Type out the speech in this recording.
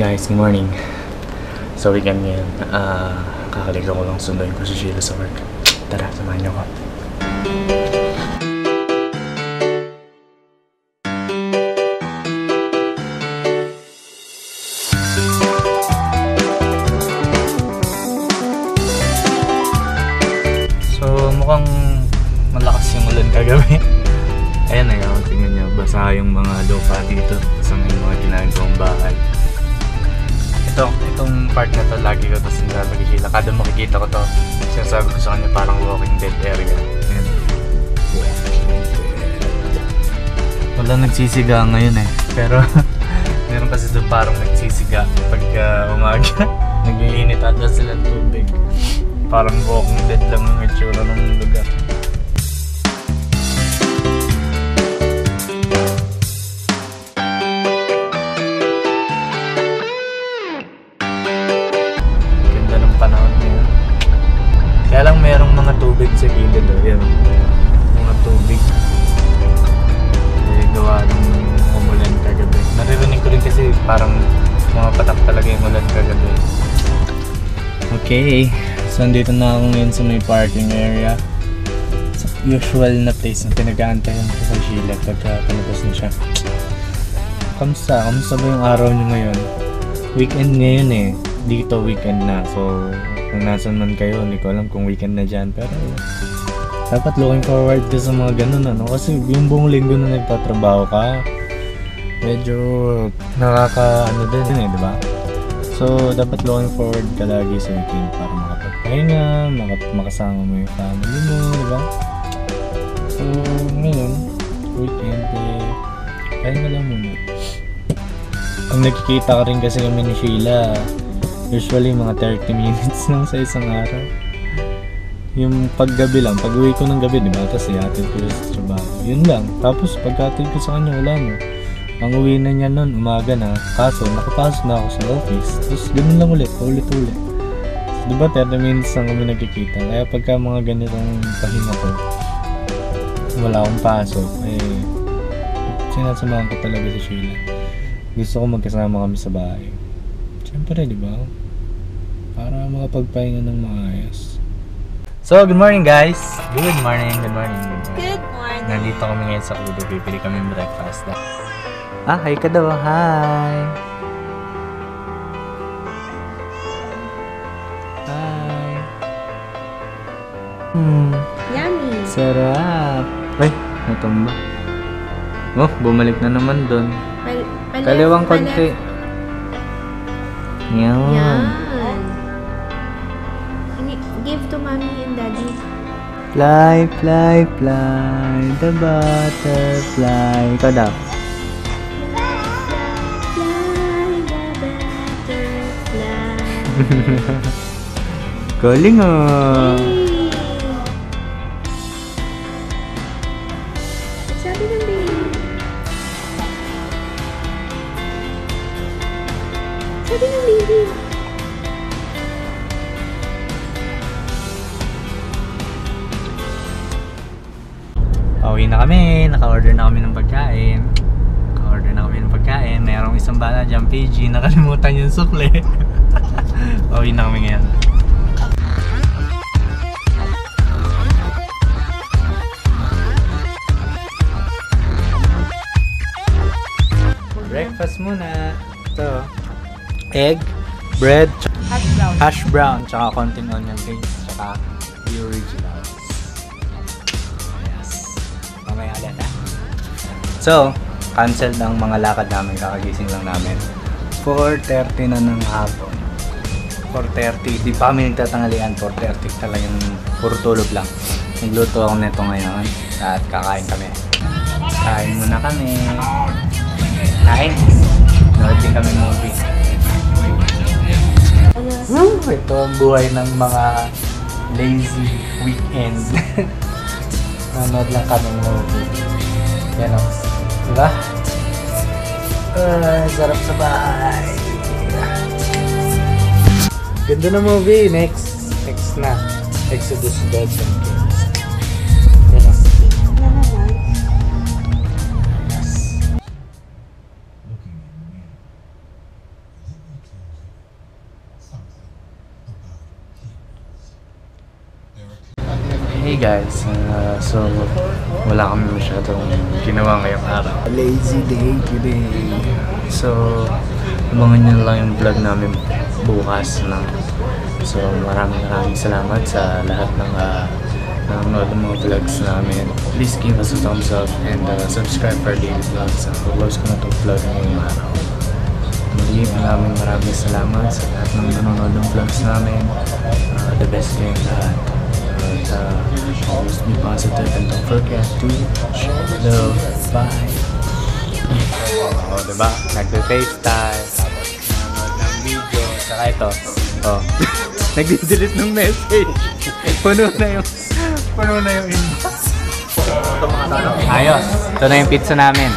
guys, good morning. So weekend ngayon, kakaligo ko lang, sunduin ko si Sheila sa work. Tara, samahan niyo ko. So mukhang malakas yung ulan kagabi. Ayan na yun, tingnan nyo, basa yung mga lupa dito sa may mga ginagawang bahay. Itong part na to, lagi ko to sinasabi kay Sheila. Kada makikita ko to, sinasabi ko sa kanya parang walking dead area. Ayan. Walang nagsisiga ngayon eh. Pero meron kasi doon parang nagsisiga pagka umaga. Nag-iinit ata silang tubig. Parang walking dead lang yung itsura ng lugar. Kaya lang merong mga tubig sa gilid o yan. Mga tubig. Kaya gawa ng umulan kagabi. Naririnig ko rin kasi parang mga patak talaga yung ulan kagabi. Okay, so andito na ako ngayon sa may parking area. Sa usual na place na pinag-aantayan ko sa Sheila pagka palabas na siya. Kamusta? Kamusta ba yung araw niyo ngayon? Weekend ngayon eh. Dito weekend na, so kung nasan man kayo, hindi ko alam kung weekend na dyan, pero dapat looking forward ka sa mga ganun ano, kasi yung buong linggo na nagtatrabaho ka, medyo nakaka-ano din eh, diba? So dapat looking forward ka lagi sa weekend para makapagpahinga, makasama mo yung family mo, diba? So ngayon, weekend eh, pahinga lang muna. Ang nakikita ka rin kasi kami ni Sheila, usually mga 30 minutes lang sa isang araw. Yung paggabi lang, pag uwi ko ng gabi, diba? Tapos ihatid ko sa trabaho. Yun lang. Tapos pagkatid ko sa kanya, wala na. Ang uwi na niya nun, umaga na. Kaso, nakapasok na ako sa office. Tapos ganun lang ulit, paulit-ulit. So, diba 30 minutes lang kami nagkikita. Kaya pagka mga ganitong pahinga ko, wala akong pasok, eh, sinasamahan ko talaga si Sheila. Gusto ko magkasama kami sa bahay. Siyempre, di ba? Para makapagpahinga ng maayos. So, good morning guys! Good morning, good morning, good morning. Good morning! Nandito kami ngayon sa Kudo. Pipili kami breakfast. Ah, hi ka daw. Hi! Hi! Yummy! Sarap! Ay, natumba. Oh, bumalik na naman doon. Kaliwang konti. Yan. Give to mommy and daddy. Fly, fly, fly, the butterfly. Ikaw daw. Fly, the butterfly. Galing ah. Sabi ng baby. Sabi ng baby. Pauwi na kami. Naka-order na kami ng pagkain. Mayroong isang bala dyan, PG. Nakalimutan yung sukle. Pauwi na kami ngayon. Breakfast muna. Ito. Egg, bread, hash brown, tsaka konting onion rings, tsaka the originals. Yes. Mamaya ulit ha. So, cancel ang mga lakad namin, kakagising lang namin. 4:30 na ng hapon. 4:30, di pa kami nagtatangalian. 4:30 talaga yung puro tulog lang. Nagluto ako nito ngayon at kakain kami. Kain muna kami. Kain. Nood din kami movie. Ito ang buhay ng mga lazy weekend. Nanood lang kami movie. Yan o. Diba? Sarap sa bahay. Ganda na movie. Next na. Exodus Gods and Kings. Yan o. Hey guys, so wala kami masyadong ginawa ngayong araw. Lazy day today. So, abangan nyo lang yung vlog namin bukas na. So, maraming salamat sa lahat ng nanonood ng mga vlogs namin. Please give us a thumbs up and subscribe for daily vlogs. Pag-close ko na itong vlog ngayong araw. Muli, maraming salamat sa lahat ng nanonood ng vlogs namin. The best kayong lahat. Always be positive and don't forget to love. Bye! Oh, diba? Nagpe-FaceTime, tapos nanonood ng video, saka ito. Oh. Nag-delete ng message. Puno na yung inbox. Ayos. Ito na yung pizza namin.